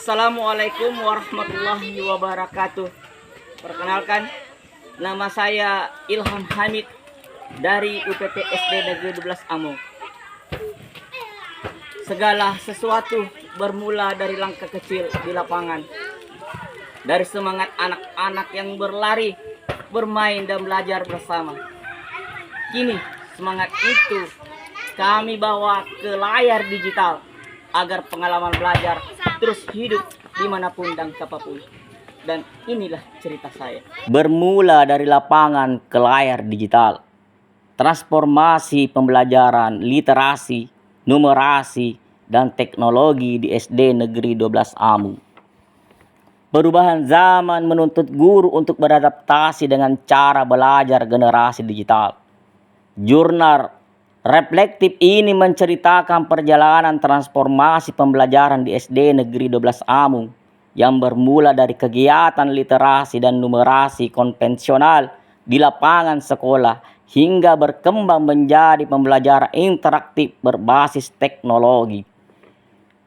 Assalamualaikum warahmatullahi wabarakatuh. Perkenalkan, nama saya Ilham Hamid dari UPT SD Negeri 12 Amung. Segala sesuatu bermula dari langkah kecil di lapangan. Dari semangat anak-anak yang berlari, bermain dan belajar bersama. Kini semangat itu kami bawa ke layar digital agar pengalaman belajar terus hidup dimanapun dan kapanpun. Dan inilah cerita saya. Bermula dari lapangan ke layar digital. Transformasi pembelajaran, literasi, numerasi, dan teknologi di SD Negeri 12 Amung. Perubahan zaman menuntut guru untuk beradaptasi dengan cara belajar generasi digital. Jurnal reflektif ini menceritakan perjalanan transformasi pembelajaran di SD Negeri 12 Amung yang bermula dari kegiatan literasi dan numerasi konvensional di lapangan sekolah hingga berkembang menjadi pembelajaran interaktif berbasis teknologi.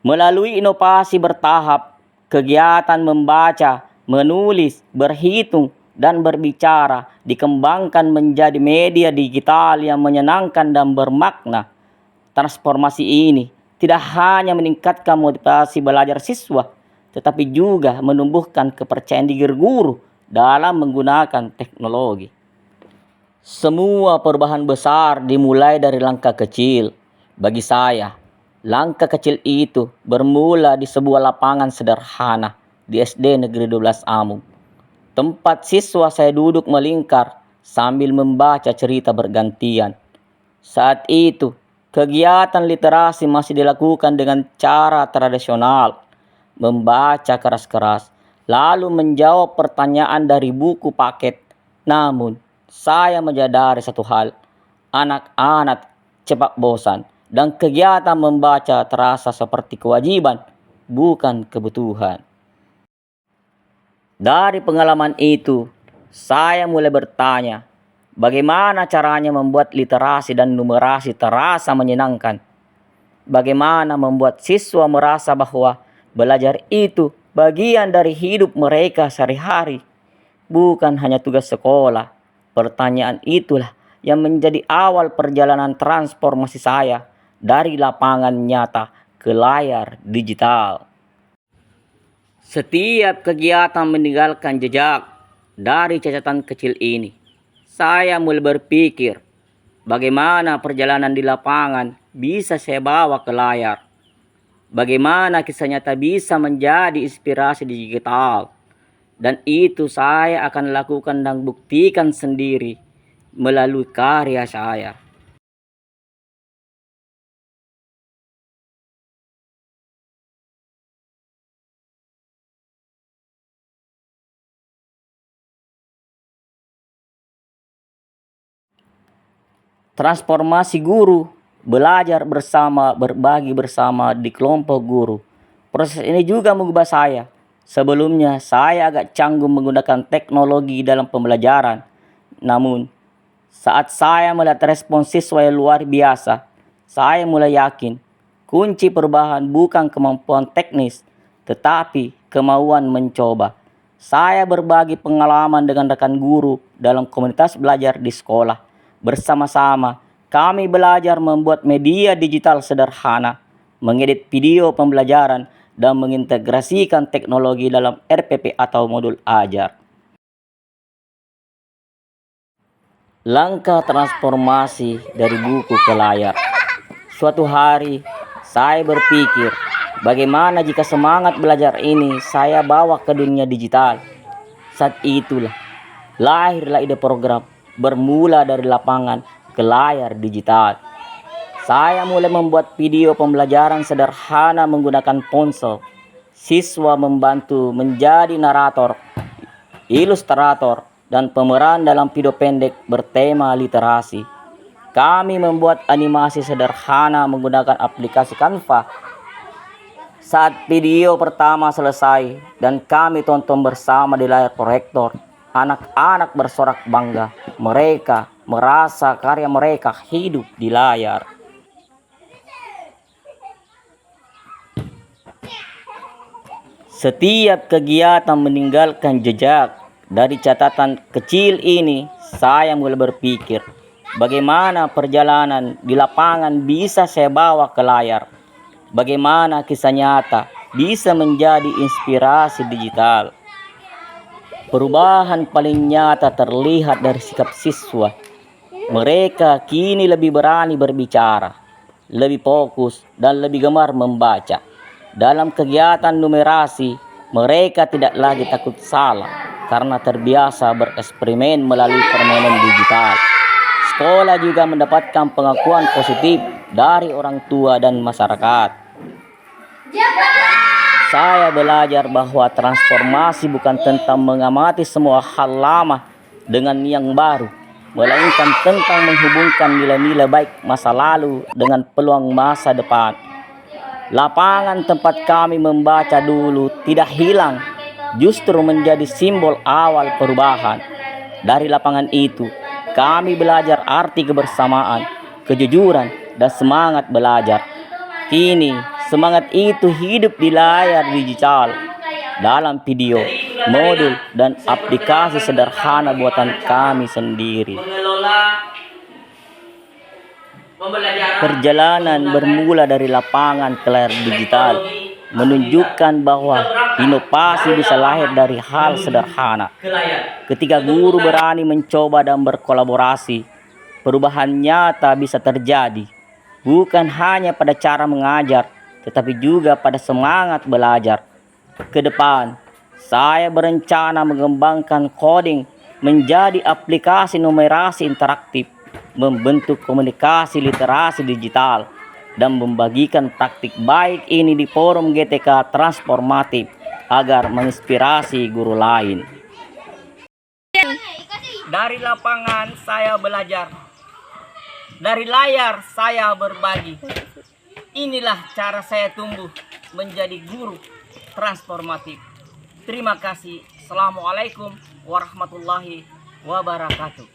Melalui inovasi bertahap, kegiatan membaca, menulis, berhitung, dan berbicara dikembangkan menjadi media digital yang menyenangkan dan bermakna. Transformasi ini tidak hanya meningkatkan motivasi belajar siswa, tetapi juga menumbuhkan kepercayaan diri guru dalam menggunakan teknologi. Semua perubahan besar dimulai dari langkah kecil. Bagi saya, langkah kecil itu bermula di sebuah lapangan sederhana di SD Negeri 12 Amung. Tempat siswa saya duduk melingkar sambil membaca cerita bergantian. Saat itu, kegiatan literasi masih dilakukan dengan cara tradisional, membaca keras-keras, lalu menjawab pertanyaan dari buku paket. Namun, saya menyadari satu hal, anak-anak cepat bosan dan kegiatan membaca terasa seperti kewajiban, bukan kebutuhan. Dari pengalaman itu, saya mulai bertanya, bagaimana caranya membuat literasi dan numerasi terasa menyenangkan? Bagaimana membuat siswa merasa bahwa belajar itu bagian dari hidup mereka sehari-hari, bukan hanya tugas sekolah. Pertanyaan itulah yang menjadi awal perjalanan transformasi saya dari lapangan nyata ke layar digital. Setiap kegiatan meninggalkan jejak dari catatan kecil ini. Saya mulai berpikir, bagaimana perjalanan di lapangan bisa saya bawa ke layar. Bagaimana kisah nyata bisa menjadi inspirasi digital. Dan itu saya akan lakukan dan buktikan sendiri melalui karya saya. Transformasi guru, belajar bersama, berbagi bersama di kelompok guru. Proses ini juga mengubah saya. Sebelumnya saya agak canggung menggunakan teknologi dalam pembelajaran. Namun, saat saya melihat respons siswa yang luar biasa, saya mulai yakin kunci perubahan bukan kemampuan teknis, tetapi kemauan mencoba. Saya berbagi pengalaman dengan rekan guru dalam komunitas belajar di sekolah. Bersama-sama, kami belajar membuat media digital sederhana, mengedit video pembelajaran, dan mengintegrasikan teknologi dalam RPP atau modul ajar. Langkah transformasi dari buku ke layar. Suatu hari, saya berpikir, bagaimana jika semangat belajar ini saya bawa ke dunia digital? Saat itulah, lahirlah ide program bermula dari lapangan ke layar digital. Saya mulai membuat video pembelajaran sederhana menggunakan ponsel. Siswa membantu menjadi narator, ilustrator, dan pemeran dalam video pendek bertema literasi. Kami membuat animasi sederhana menggunakan aplikasi Canva. Saat video pertama selesai dan kami tonton bersama di layar proyektor, anak-anak bersorak bangga. Mereka merasa karya mereka hidup di layar. Setiap kegiatan meninggalkan jejak. Dari catatan kecil ini, saya mulai berpikir, bagaimana perjalanan di lapangan bisa saya bawa ke layar. Bagaimana kisah nyata bisa menjadi inspirasi digital. Perubahan paling nyata terlihat dari sikap siswa. Mereka kini lebih berani berbicara, lebih fokus, dan lebih gemar membaca. Dalam kegiatan numerasi, mereka tidak lagi takut salah karena terbiasa bereksperimen melalui permainan digital. Sekolah juga mendapatkan pengakuan positif dari orang tua dan masyarakat. Saya belajar bahwa transformasi bukan tentang mengamati semua hal lama dengan yang baru, melainkan tentang menghubungkan nilai-nilai baik masa lalu dengan peluang masa depan. Lapangan tempat kami membaca dulu tidak hilang, justru menjadi simbol awal perubahan. Dari lapangan itu, kami belajar arti kebersamaan, kejujuran, dan semangat belajar. Kini, semangat itu hidup di layar digital, dalam video, modul, dan aplikasi sederhana buatan kami sendiri. Perjalanan bermula dari lapangan ke layar digital, menunjukkan bahwa inovasi bisa lahir dari hal sederhana. Ketika guru berani mencoba dan berkolaborasi, perubahan nyata bisa terjadi, bukan hanya pada cara mengajar, tetapi juga pada semangat belajar. Ke depan, saya berencana mengembangkan coding menjadi aplikasi numerasi interaktif, membentuk komunikasi literasi digital, dan membagikan praktik baik ini di forum GTK transformatif agar menginspirasi guru lain. Dari lapangan saya belajar, dari layar saya berbagi. Inilah cara saya tumbuh menjadi guru transformatif. Terima kasih. Assalamualaikum warahmatullahi wabarakatuh.